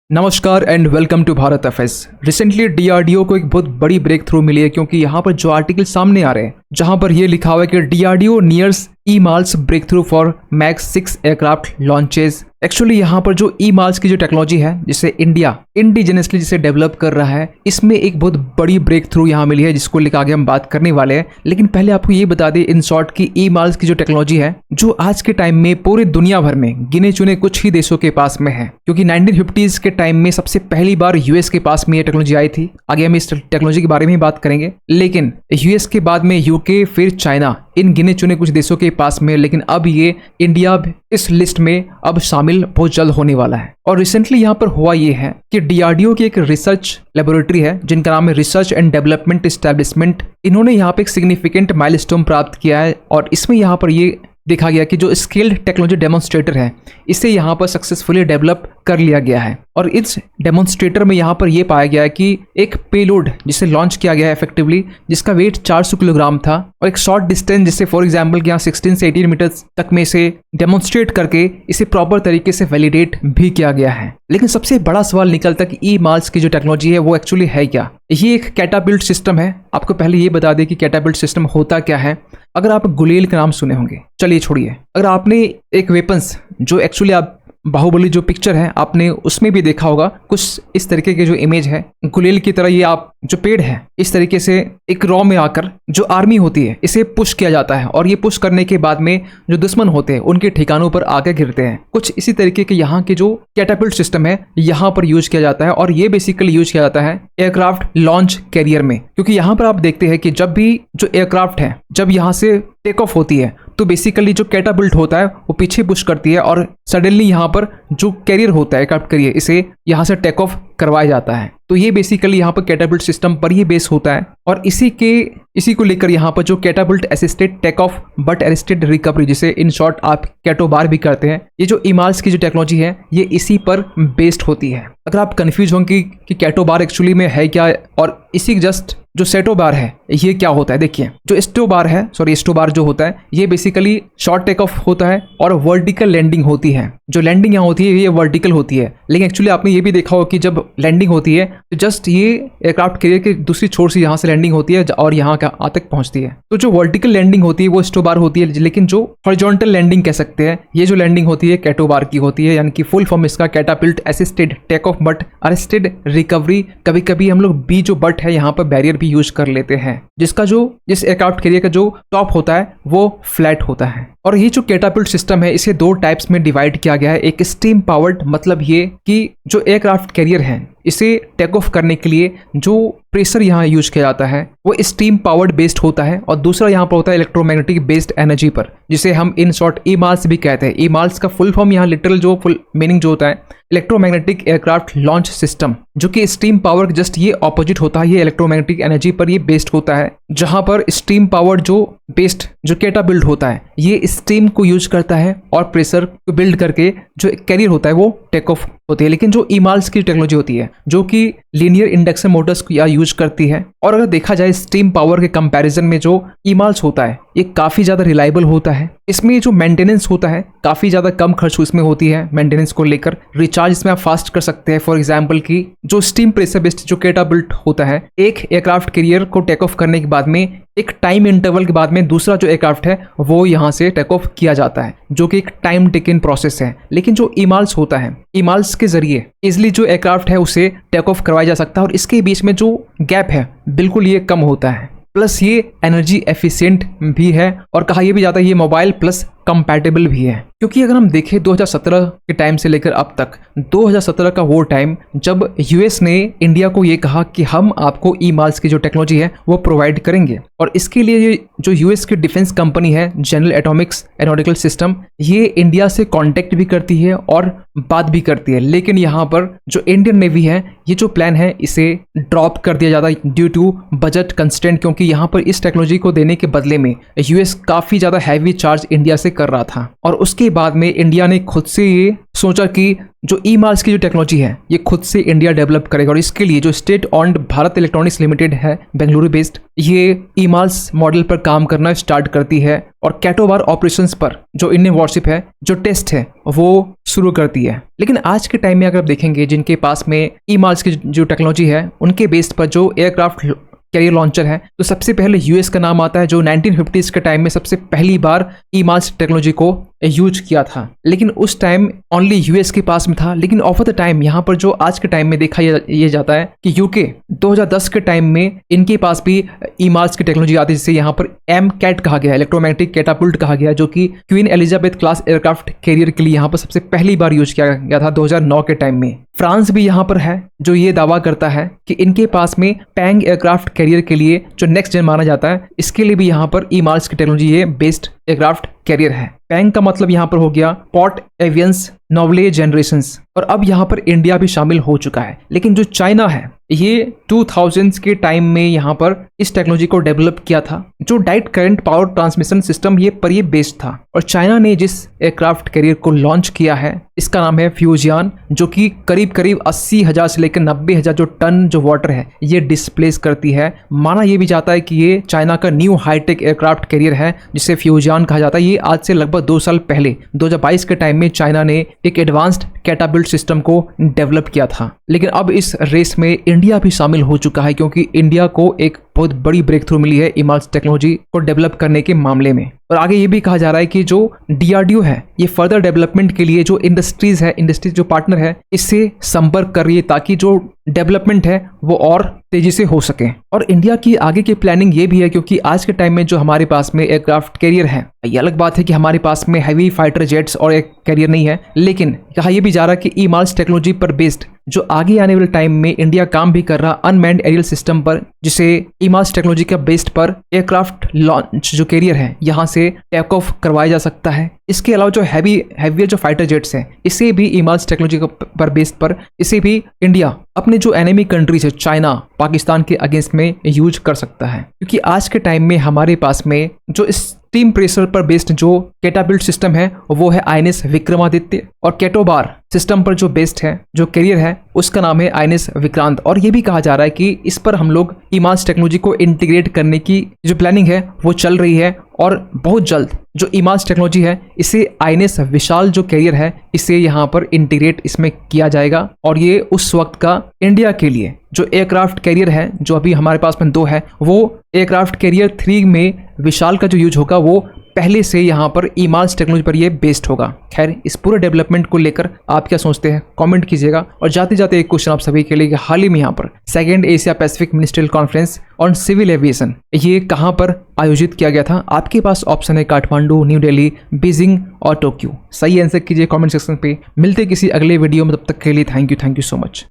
नमस्कार and welcome to Bharat FS. Recently DRDO को एक बहुत बड़ी ब्रेक थ्रू मिली है, क्योंकि यहाँ पर जो आर्टिकल सामने आ रहे हैं जहाँ पर ये लिखा हुआ है कि DRDO nears EMALS breakthrough for max 6 aircraft launches. Actually यहाँ पर जो ई-माल्स की जो टेक्नोलॉजी है जिसे इंडिया इंडिजिनसली जिसे डेवलप कर रहा है, इसमें एक बहुत बड़ी ब्रेक थ्रू यहाँ मिली है जिसको लेकर आगे हम बात करने वाले हैं। लेकिन पहले आपको ये बता दें इन शॉर्ट की ई-माल्स की जो टेक्नोलॉजी है जो आज के टाइम में पूरे दुनिया भर में गिने चुने कुछ ही देशों के पास में है, क्योंकि 1950s के टाइम में सबसे पहली बार यूएस के पास में ये टेक्नोलॉजी आई थी। आगे हम इस टेक्नोलॉजी के बारे में ही बात करेंगे, लेकिन यूएस के बाद में यूके, फिर चाइना, इन गिने चुने कुछ देशों के पास में, लेकिन अब ये इंडिया इस लिस्ट में अब शामिल बहुत जल्द होने वाला है। और रिसेंटली यहाँ पर हुआ ये है कि डीआरडीओ की एक रिसर्च लेबोरेटरी है जिनका नाम है रिसर्च एंड डेवलपमेंट एस्टेब्लिशमेंट। इन्होंने यहाँ पे एक सिग्निफिकेंट माइलस्टोन प्राप्त किया है और इसमें यहाँ पर ये देखा गया कि जो स्केल्ड टेक्नोलॉजी डेमोन्स्ट्रेटर है इसे यहाँ पर सक्सेसफुली डेवलप कर लिया गया है। और इस डेमोन्स्ट्रेटर में यहाँ पर यह पाया गया है कि एक पेलोड जिसे लॉन्च किया गया है इफेक्टिवली, जिसका वेट 400 किलोग्राम था, और एक शॉर्ट डिस्टेंस जिसे फॉर एग्जाम्पल यहाँ 16 से 18 मीटर तक में से डेमोन्स्ट्रेट करके इसे प्रॉपर तरीके से वैलिडेट भी किया गया है। लेकिन सबसे बड़ा सवाल निकलता कि ई-माल्स की जो टेक्नोलॉजी है वो एक्चुअली है क्या। ये एक कैटापिल्ट सिस्टम है। आपको पहले ये बता दें कि कैटापिल्ट सिस्टम होता क्या है। अगर आप गुलेल का नाम सुने होंगे, चलिए छोड़िए, अगर आपने एक वेपन्स जो एक्चुअली आप बाहुबली जो पिक्चर है आपने उसमें भी देखा होगा, कुछ इस तरीके के जो इमेज है गुलेल की तरह, ये आप जो पेड़ है इस तरीके से एक रॉ में आकर जो आर्मी होती है इसे पुश किया जाता है, और ये पुश करने के बाद में जो दुश्मन होते हैं उनके ठिकानों पर आकर गिरते हैं। कुछ इसी तरीके के यहाँ के जो कैटापिल्ट सिस्टम है यहाँ पर यूज किया जाता है, और ये बेसिकली यूज किया जाता है एयरक्राफ्ट लॉन्च कैरियर में। क्योंकि यहाँ पर आप देखते हैं कि जब भी जो एयरक्राफ्ट है जब यहाँ से टेक ऑफ होती है तो बेसिकली जो कैटापिल्ट होता है वो पीछे पुश करती है, और सडनली यहाँ पर जो कैरियर होता है एयरक्राफ्ट कैरियर इसे यहाँ से टेक ऑफ करवाया जाता है। तो ये बेसिकली यहाँ पर कैटापिल्ट सिस्टम पर ये बेस होता है, और इसी को लेकर यहाँ पर जो catapult assisted take off but assisted recovery, जिसे इन शॉर्ट आप कैटोबार भी करते हैं, ये जो ई-माल्स की जो टेक्नोलॉजी है ये इसी पर बेस्ड होती है। अगर आप कंफ्यूज होंगे कि कैटोबार एक्चुअली में है क्या और इसी जस्ट जो सेटोबार है ये क्या होता है, देखिए जो एस्टोबार जो होता है ये बेसिकली शॉर्ट टेक ऑफ होता है और वर्टिकल लैंडिंग होती है। जो लैंडिंग यहाँ होती है ये वर्टिकल होती है, लेकिन एक्चुअली आपने ये भी देखा हो कि जब लैंडिंग होती है तो जस्ट ये एयरक्राफ्ट कैरियर के दूसरी छोर से यहाँ से लैंडिंग होती है और यहाँ का आ तक पहुंचती है। तो जो वर्टिकल लैंडिंग होती है वो एस्टोबार होती है, लेकिन जो हॉरिजॉन्टल लैंडिंग कह सकते हैं ये जो लैंडिंग होती है कैटोबार की होती है, यानी कि फुल फॉर्म इसका catapult assisted take off but assisted recovery. कभी कभी हम लोग बी जो बट है यहाँ पर बैरियर भी यूज कर लेते हैं, जिस एयरक्राफ्ट कैरियर का जो टॉप होता है वो फ्लैट होता है। और ये जो कैटापिल्ट सिस्टम है इसे दो टाइप्स में डिवाइड किया गया है। एक स्टीम पावर्ड, मतलब ये कि जो एयरक्राफ्ट कैरियर है इसे टेक ऑफ करने के लिए जो प्रेशर यहाँ यूज किया जाता है वो स्टीम पावर्ड बेस्ड होता है, और दूसरा यहाँ पर होता है इलेक्ट्रोमैग्नेटिक बेस्ड एनर्जी पर, जिसे हम इन शॉर्ट ई-माल्स भी कहते हैं। ई-माल्स का फुल फॉर्म यहाँ लिटरल जो फुल मीनिंग जो होता है इलेक्ट्रोमैग्नेटिक एयरक्राफ्ट लॉन्च सिस्टम, जो कि स्टीम पावर जस्ट ये ऑपोजिट होता है, ये इलेक्ट्रोमैग्नेटिक एनर्जी पर ये बेस्ड होता है। जहां पर स्टीम पावर जो बेस्ड जो कैटापिल्ट होता है ये स्टीम को यूज करता है और प्रेशर को बिल्ड करके जो कैरियर होता है वो टेक ऑफ होती है। लेकिन जो ई-माल्स की टेक्नोलॉजी होती है जो कि लीनियर इंडक्शन मोटर्स को यूज करती है, और अगर देखा जाए स्टीम पावर के कंपैरिजन में जो ई-माल्स होता है ये काफी ज्यादा रिलायबल होता है। इसमें जो मेंटेनेंस होता है काफी ज्यादा कम खर्च इसमें होती है मेंटेनेंस को लेकर। रिचार्ज इसमें आप फास्ट कर सकते हैं। फॉर एग्जांपल की जो स्टीम प्रेशर बेस्ड जो कैटापिल्ट होता है, एक एयरक्राफ्ट कैरियर को टेक ऑफ करने के बाद में एक टाइम इंटरवल के बाद में दूसरा जो एयरक्राफ्ट है वो यहाँ से टेक ऑफ किया जाता है, जो कि एक टाइम टेकन प्रोसेस है। लेकिन जो ई-माल्स होता है, ई-माल्स के जरिए इजिली जो एयरक्राफ्ट है उसे टेक ऑफ करवाया जा सकता है, और इसके बीच में जो गैप है बिल्कुल ये कम होता है। प्लस ये एनर्जी एफिशिएंट भी है, और कहा यह भी जाता है ये मोबाइल प्लस कंपैटिबल भी है। क्योंकि अगर हम देखें 2017 के टाइम से लेकर अब तक, 2017 का वो टाइम जब यूएस ने इंडिया को ये कहा कि हम आपको ई-माल्स की जो टेक्नोलॉजी है वो प्रोवाइड करेंगे, और इसके लिए ये जो यूएस की डिफेंस कंपनी है जनरल एटॉमिक्स एरोनॉटिकल सिस्टम, ये इंडिया से कांटेक्ट भी करती है और बात भी करती है। लेकिन यहाँ पर जो इंडियन नेवी है ये जो प्लान है इसे ड्रॉप कर दिया जाता है ड्यू टू बजट कंस्ट्रेंट, क्योंकि यहाँ पर इस टेक्नोलॉजी को देने के बदले में यूएस काफी ज्यादा हैवी चार्ज इंडिया से कर रहा था। और उसके बाद में इंडिया ने खुद से ये सोचा कि जो ई मार्स की जो टेक्नोलॉजी है ये खुद से इंडिया डेवलप करेगा, और इसके लिए जो state owned Bharat electronics limited है बेंगलुरु बेस्ड, ये ई मार्स मॉडल पर काम करना स्टार्ट करती है और कैटोबार ऑपरेशंस पर जो इंडियन वॉरशिप है, जो टेस्ट है वो शुरू करती है। लेकिन आज के टाइम में अगर आप देखेंगे जिनके पास में ई मार्स की जो टेक्नोलॉजी है उनके बेस्ड पर जो एयरक्राफ्ट कैरियर लॉन्चर है, तो सबसे पहले यूएस का नाम आता है, जो 1950s के टाइम में सबसे पहली बार ई मार्स टेक्नोलॉजी को यूज किया था। लेकिन उस टाइम ओनली यूएस के पास में था। लेकिन ओवर द टाइम यहाँ पर जो आज के टाइम में देखा ये जाता है कि यूके 2010 के टाइम में इनके पास भी ई मार्स की टेक्नोलॉजी आती है, जिसे यहाँ पर एम कैट कहा गया है, इलेक्ट्रोमैग्नेटिक कैटापुल्ट कहा गया है, जो कि queen Elizabeth class aircraft carrier के लिए यहाँ पर सबसे पहली बार यूज किया गया था 2009 के टाइम में। फ्रांस भी यहाँ पर है जो ये दावा करता है कि इनके पास में पैंग एयरक्राफ्ट कैरियर के लिए जो नेक्स्ट जेन माना जाता है, इसके लिए भी यहाँ पर ई मार्स की टेक्नोलॉजी ये बेस्ड एयरक्राफ्ट कैरियर है। पैंग का मतलब यहाँ पर हो गया पॉट एवियंस नोवले जनरेशंस, और अब यहाँ पर इंडिया भी शामिल हो चुका है। लेकिन जो चाइना है ये 2000s के टाइम में यहाँ पर इस टेक्नोलॉजी को डेवलप किया था, जो direct current power transmission system ये पर ये बेस्ड था। और चाइना ने जिस एयरक्राफ्ट कैरियर को लॉन्च किया है इसका नाम है फ्यूजियान, जो कि करीब 80,000 से लेकर 90,000 जो टन जो वाटर है ये डिस्प्लेस करती है। माना ये भी जाता है कि ये चाइना का न्यू हाईटेक एयरक्राफ्ट कैरियर है जिसे फ्यूजियान कहा जाता है। ये आज से लगभग 2 साल पहले 2022 के टाइम में चाइना ने एक एडवांस्ड कैटापुल्ट सिस्टम को डेवलप किया था। लेकिन अब इस रेस में इंडिया भी शामिल हो चुका है, क्योंकि इंडिया को एक बहुत बड़ी ब्रेक थ्रू मिली है ई मार्स टेक्नोलॉजी को डेवलप करने के मामले में। और आगे ये भी कहा जा रहा है कि जो डीआरडीओ है ये फर्दर डेवलपमेंट के लिए जो इंडस्ट्रीज जो पार्टनर है इससे संपर्क कर रही है, ताकि जो डेवलपमेंट है वो और तेजी से हो सके। और इंडिया की आगे की प्लानिंग ये भी है, क्योंकि आज के टाइम में जो हमारे पास में एयरक्राफ्ट कैरियर है, ये अलग बात है कि हमारे पास में हैवी फाइटर जेट्स और एक कैरियर नहीं है, लेकिन कहा यह भी जा रहा है कि ई मार्स टेक्नोलॉजी पर बेस्ड जो आगे आने वाले टाइम में इंडिया काम भी कर रहा अनमैन्ड एरियल सिस्टम पर, जिसे ई मार्स टेक्नोलॉजी का बेस्ड पर एयरक्राफ्ट लॉन्च जो कैरियर है यहाँ से टेक ऑफ करवाया जा सकता है। इसके अलावा जो हैवियर जो फाइटर जेट्स हैं इसे भी ई मार्स टेक्नोलॉजी पर बेस्ड पर इसे भी इंडिया अपने जो एनिमी कंट्रीज है चाइना पाकिस्तान के अगेंस्ट में यूज कर सकता है। क्योंकि आज के टाइम में हमारे पास में जो स्टीम प्रेशर पर बेस्ड जो कैटापुल्ट सिस्टम है वो है आईएनएस विक्रमादित्य, और कैटोबार सिस्टम पर जो बेस्ड है जो कैरियर है उसका नाम है आईएनएस विक्रांत। और ये भी कहा जा रहा है कि इस पर हम लोग ई मार्स टेक्नोलॉजी को इंटीग्रेट करने की जो प्लानिंग है वो चल रही है, और बहुत जल्द जो ई मार्स टेक्नोलॉजी है इसे आईएनएस विशाल जो कैरियर है इसे यहाँ पर इंटीग्रेट इसमें किया जाएगा। और ये उस वक्त का इंडिया के लिए जो एयरक्राफ्ट कैरियर है जो अभी हमारे पास में 2 है, वो एयरक्राफ्ट कैरियर 3 में विशाल का जो यूज होगा वो पहले से यहाँ पर ई मार्स टेक्नोलॉजी पर ये बेस्ड होगा। खैर, इस पूरे डेवलपमेंट को लेकर आप क्या सोचते हैं कमेंट कीजिएगा। और जाते जाते एक क्वेश्चन आप सभी के लिए, हाल ही में यहाँ पर 2nd Asia Pacific ministerial conference on civil aviation ये कहाँ पर आयोजित किया गया था? आपके पास ऑप्शन है काठमांडू, न्यू दिल्ली, बीजिंग और टोक्यो। सही आंसर कीजिए कमेंट सेक्शन पे। मिलते किसी अगले वीडियो में, तब तक के लिए थैंक यू सो मच।